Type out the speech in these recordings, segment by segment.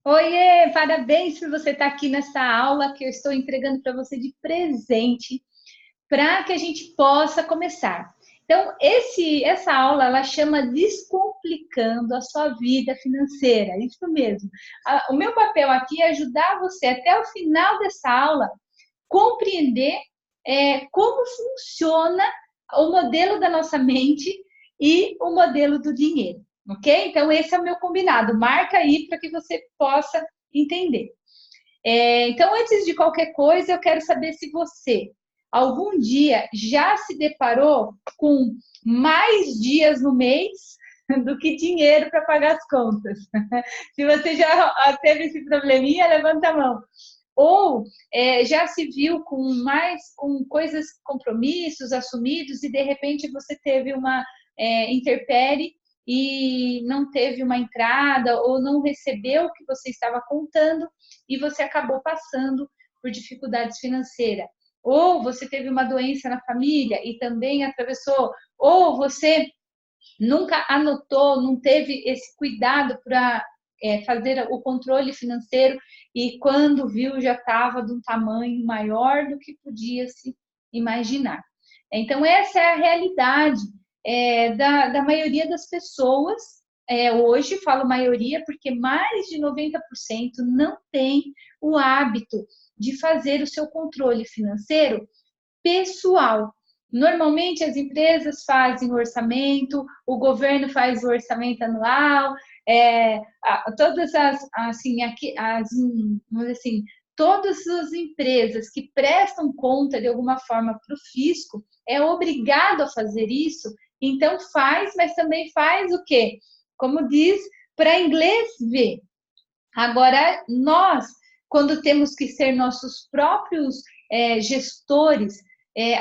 Oiê, parabéns por você estar aqui nessa aula que eu estou entregando para você de presente, para que a gente possa começar. Então, essa aula, ela chama Descomplicando a Sua Vida Financeira, isso mesmo. O meu papel aqui é ajudar você até o final dessa aula compreender como funciona o modelo da nossa mente e o modelo do dinheiro, ok? Então, esse é o meu combinado. Marca aí para que você possa entender. Então, antes de qualquer coisa, eu quero saber se você algum dia já se deparou com mais dias no mês do que dinheiro para pagar as contas. Se você já teve esse probleminha, levanta a mão. Ou já se viu com coisas, compromissos assumidos e de repente você teve uma intempérie e não teve uma entrada ou não recebeu o que você estava contando e você acabou passando por dificuldades financeiras. Ou você teve uma doença na família e também atravessou, ou você nunca anotou, não teve esse cuidado para fazer o controle financeiro e quando viu já estava de um tamanho maior do que podia se imaginar. Então, essa é a realidade da maioria das pessoas. Hoje, falo maioria porque mais de 90% não tem o hábito de fazer o seu controle financeiro pessoal. Normalmente as empresas fazem o orçamento, o governo faz o orçamento anual, todas assim, todas as empresas que prestam conta de alguma forma para o fisco é obrigado a fazer isso, então faz, mas também faz o quê? Como diz, para inglês ver. Agora, nós, quando temos que ser nossos próprios gestores,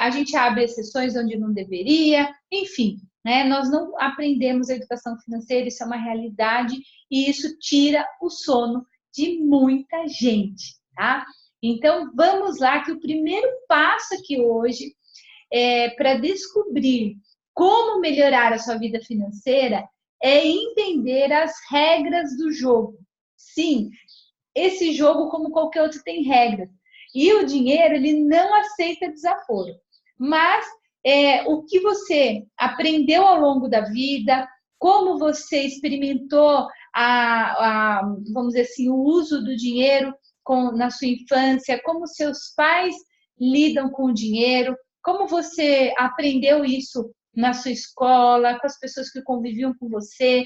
a gente abre exceções onde não deveria, enfim, né? Nós não aprendemos a educação financeira, isso é uma realidade, e isso tira o sono de muita gente, tá? Então, vamos lá, que o primeiro passo aqui hoje para descobrir como melhorar a sua vida financeira é entender as regras do jogo. Sim, esse jogo, como qualquer outro, tem regras. E o dinheiro, ele não aceita desaforo. Mas o que você aprendeu ao longo da vida, como você experimentou, vamos dizer assim, o uso do dinheiro na sua infância, como seus pais lidam com o dinheiro, como você aprendeu isso na sua escola, com as pessoas que conviviam com você.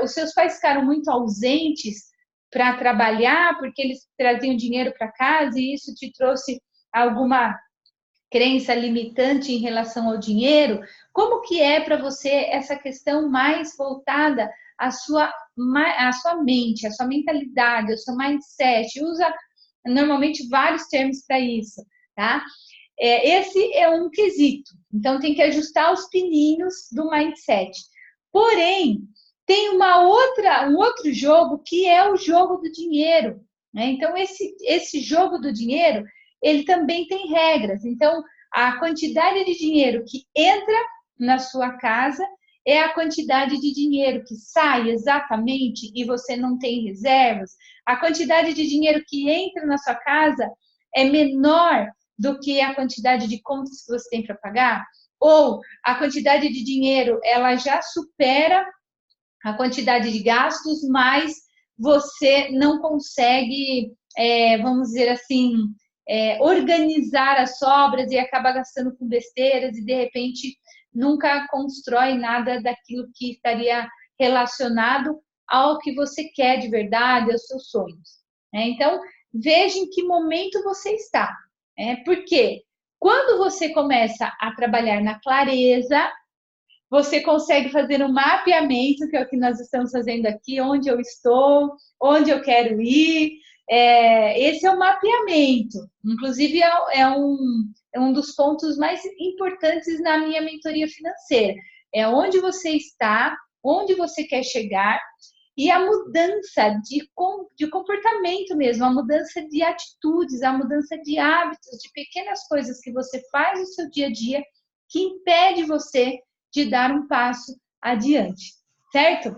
Os seus pais ficaram muito ausentes para trabalhar, porque eles traziam dinheiro para casa e isso te trouxe alguma crença limitante em relação ao dinheiro? Como que é para você essa questão mais voltada à sua mente, à sua mentalidade, ao seu mindset? Usa normalmente vários termos para isso, tá? Esse é um quesito. Então, tem que ajustar os pininhos do mindset. Porém, tem um outro jogo que é o jogo do dinheiro. Né? Então, esse jogo do dinheiro, ele também tem regras. Então, a quantidade de dinheiro que entra na sua casa é a quantidade de dinheiro que sai exatamente e você não tem reservas. A quantidade de dinheiro que entra na sua casa é menor do que a quantidade de contas que você tem para pagar, ou a quantidade de dinheiro ela já supera a quantidade de gastos, mas você não consegue, vamos dizer assim, organizar as sobras e acaba gastando com besteiras e de repente nunca constrói nada daquilo que estaria relacionado ao que você quer de verdade, aos seus sonhos. Então, veja em que momento você está. Porque quando você começa a trabalhar na clareza, você consegue fazer um mapeamento, que é o que nós estamos fazendo aqui, onde eu estou, onde eu quero ir. Esse é o mapeamento. Inclusive, é um dos pontos mais importantes na minha mentoria financeira. É onde você está, onde você quer chegar, e a mudança de comportamento mesmo, a mudança de atitudes, a mudança de hábitos, de pequenas coisas que você faz no seu dia a dia que impede você de dar um passo adiante, certo?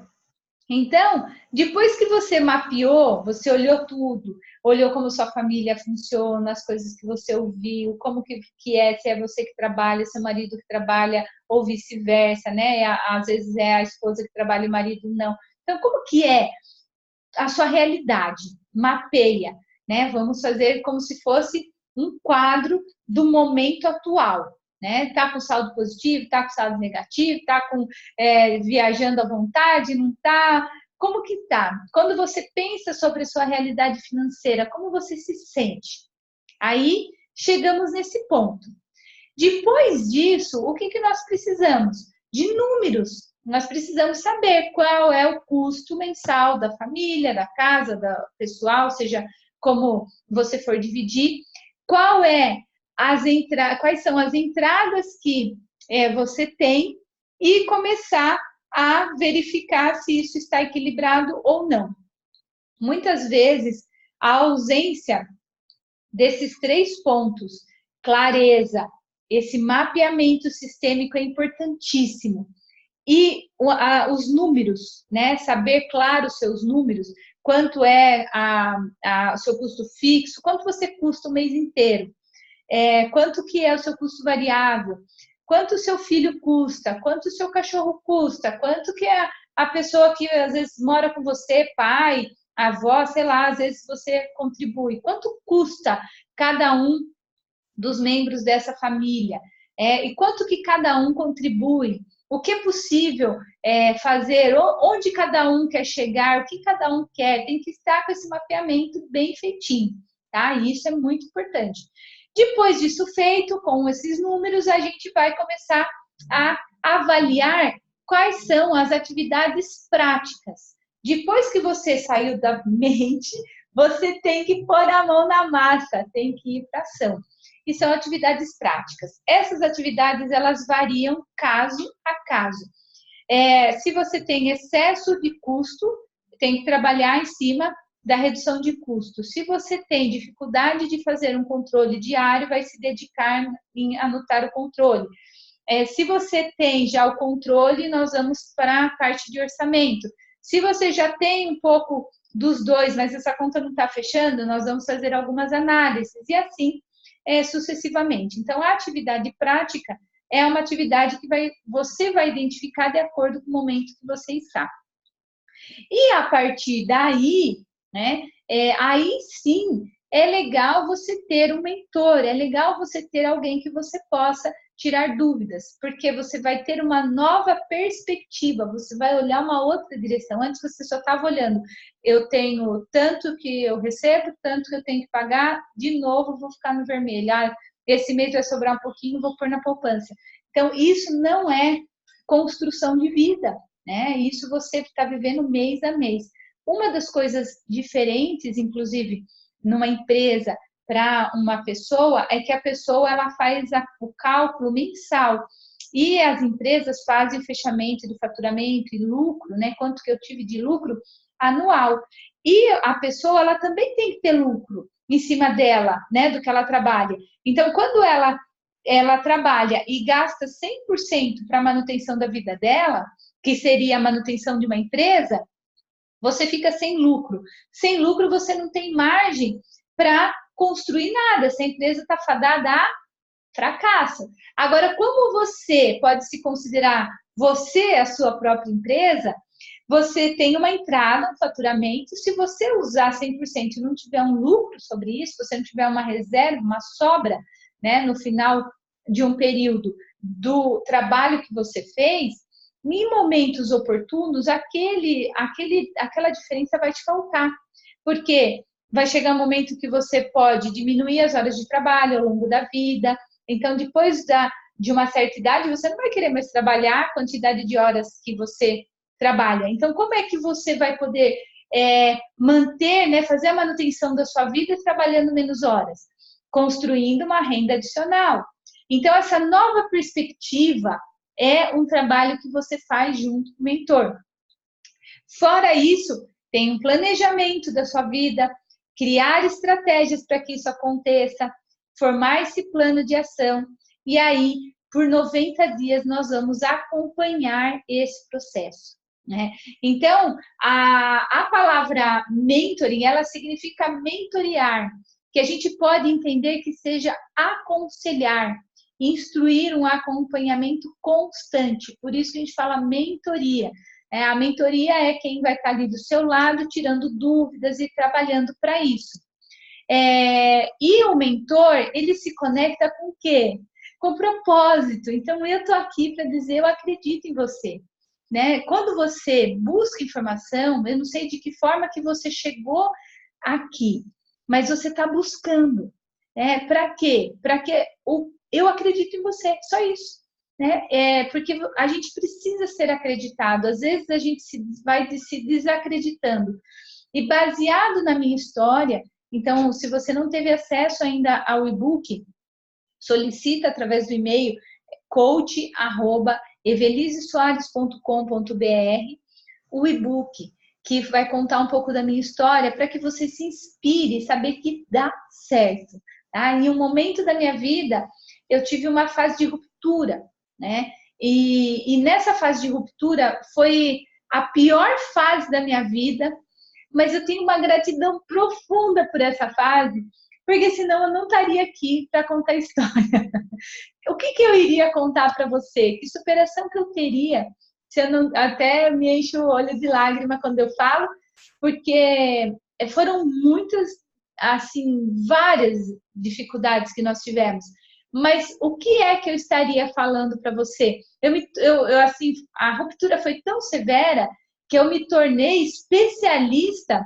Então, depois que você mapeou, você olhou tudo, olhou como sua família funciona, as coisas que você ouviu, como que é, se é você que trabalha, se é o marido que trabalha, ou vice-versa, né? Às vezes é a esposa que trabalha e o marido não. Então, como que é a sua realidade? Mapeia, né? Vamos fazer como se fosse um quadro do momento atual. Né? Tá com saldo positivo, tá com saldo negativo, tá com viajando à vontade, não tá? Como que tá? Quando você pensa sobre a sua realidade financeira, como você se sente? Aí chegamos nesse ponto. Depois disso, o que nós precisamos? De números. Nós precisamos saber qual é o custo mensal da família, da casa, da pessoal, seja como você for dividir, qual é quais são as entradas que você tem e começar a verificar se isso está equilibrado ou não. Muitas vezes, a ausência desses 3 pontos, clareza, esse mapeamento sistêmico é importantíssimo. E os números, né? Saber claro os seus números, quanto é o seu custo fixo, quanto você custa o mês inteiro, quanto que é o seu custo variável, quanto o seu filho custa, quanto o seu cachorro custa, quanto que é a pessoa que às vezes mora com você, pai, avó, sei lá, às vezes você contribui, quanto custa cada um dos membros dessa família, e quanto que cada um contribui, o que é possível fazer, onde cada um quer chegar, o que cada um quer, tem que estar com esse mapeamento bem feitinho, tá? E isso é muito importante. Depois disso feito, com esses números, a gente vai começar a avaliar quais são as atividades práticas. Depois que você saiu da mente, você tem que pôr a mão na massa, tem que ir para ação. E são atividades práticas. Essas atividades, elas variam caso a caso. Se você tem excesso de custo, tem que trabalhar em cima da redução de custo. Se você tem dificuldade de fazer um controle diário, vai se dedicar em anotar o controle. Se você tem já o controle, nós vamos para a parte de orçamento. Se você já tem um pouco dos dois, mas essa conta não está fechando, nós vamos fazer algumas análises e assim sucessivamente. Então, a atividade prática é uma atividade que você vai identificar de acordo com o momento que você está. E a partir daí, né, aí sim é legal você ter um mentor, é legal você ter alguém que você possa tirar dúvidas, porque você vai ter uma nova perspectiva, você vai olhar uma outra direção. Antes você só estava olhando, eu tenho tanto que eu recebo, tanto que eu tenho que pagar, de novo vou ficar no vermelho. Esse mês vai sobrar um pouquinho, vou pôr na poupança. Então, isso não é construção de vida, né? Isso você está vivendo mês a mês. Uma das coisas diferentes, inclusive, numa empresa para uma pessoa, é que a pessoa ela faz o cálculo mensal e as empresas fazem o fechamento do faturamento e lucro, né? Quanto que eu tive de lucro anual. E a pessoa ela também tem que ter lucro em cima dela, né? Do que ela trabalha. Então, quando ela trabalha e gasta 100% para a manutenção da vida dela, que seria a manutenção de uma empresa, você fica sem lucro. Sem lucro, você não tem margem para construir nada. Essa empresa está fadada a fracasso. Agora, como você pode se considerar você a sua própria empresa, você tem uma entrada, um faturamento. Se você usar 100% e não tiver um lucro sobre isso, você não tiver uma reserva, uma sobra, né, no final de um período do trabalho que você fez, em momentos oportunos, aquela diferença vai te faltar. Porque vai chegar um momento que você pode diminuir as horas de trabalho ao longo da vida. Então, depois de uma certa idade, você não vai querer mais trabalhar a quantidade de horas que você trabalha. Então, como é que você vai poder manter, né, fazer a manutenção da sua vida trabalhando menos horas? Construindo uma renda adicional. Então, essa nova perspectiva é um trabalho que você faz junto com o mentor. Fora isso, tem um planejamento da sua vida, criar estratégias para que isso aconteça, formar esse plano de ação, e aí, por 90 dias, nós vamos acompanhar esse processo. né? Então, a palavra mentoring, ela significa mentorear, que a gente pode entender que seja aconselhar, instruir um acompanhamento constante. Por isso que a gente fala mentoria. A mentoria é quem vai estar ali do seu lado, tirando dúvidas e trabalhando para isso. E o mentor, ele se conecta com o quê? Com propósito. Então, eu estou aqui para dizer, eu acredito em você. Né? Quando você busca informação, eu não sei de que forma que você chegou aqui, mas você está buscando. Para quê? Para que eu acredito em você, só isso. Né? Porque a gente precisa ser acreditado. Às vezes a gente vai se desacreditando. E baseado na minha história, então, se você não teve acesso ainda ao e-book, solicita através do e-mail coach@evelisesoares.com.br o e-book que vai contar um pouco da minha história para que você se inspire e saber que dá certo. Tá? Em um momento da minha vida, eu tive uma fase de ruptura, né? E nessa fase de ruptura foi a pior fase da minha vida, mas eu tenho uma gratidão profunda por essa fase, porque senão eu não estaria aqui para contar a história. O que eu iria contar para você? Que superação que eu teria? Se eu não, até me encho o olho de lágrima quando eu falo, porque foram muitas, assim, várias dificuldades que nós tivemos. Mas o que é que eu estaria falando para você? Assim, a ruptura foi tão severa que eu me tornei especialista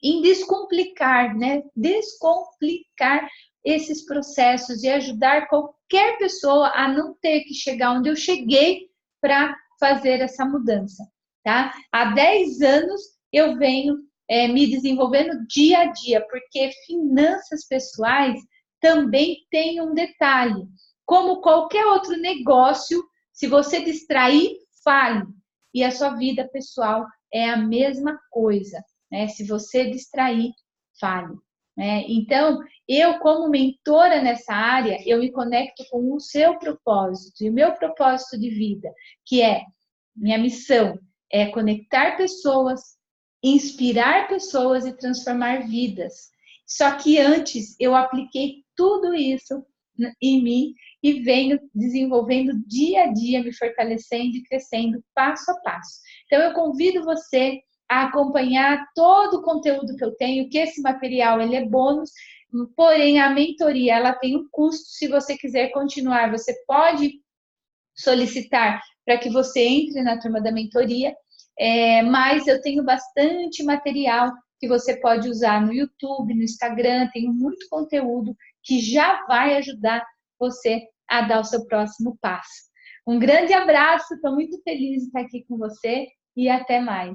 em descomplicar, né? Descomplicar esses processos e ajudar qualquer pessoa a não ter que chegar onde eu cheguei para fazer essa mudança, tá? Há 10 anos eu venho me desenvolvendo dia a dia, porque finanças pessoais também tem um detalhe. Como qualquer outro negócio, se você distrair, fale. E a sua vida pessoal é a mesma coisa. Né? Se você distrair, fale. Né? Então, eu como mentora nessa área, eu me conecto com o seu propósito e o meu propósito de vida, que é minha missão é conectar pessoas, inspirar pessoas e transformar vidas. Só que antes eu apliquei tudo isso em mim e venho desenvolvendo dia a dia, me fortalecendo e crescendo passo a passo. Então eu convido você a acompanhar todo o conteúdo que eu tenho, que esse material ele é bônus, porém a mentoria ela tem um custo. Se você quiser continuar, você pode solicitar para que você entre na turma da mentoria, mas eu tenho bastante material que você pode usar no YouTube, no Instagram, tenho muito conteúdo que já vai ajudar você a dar o seu próximo passo. Um grande abraço, estou muito feliz de estar aqui com você e até mais.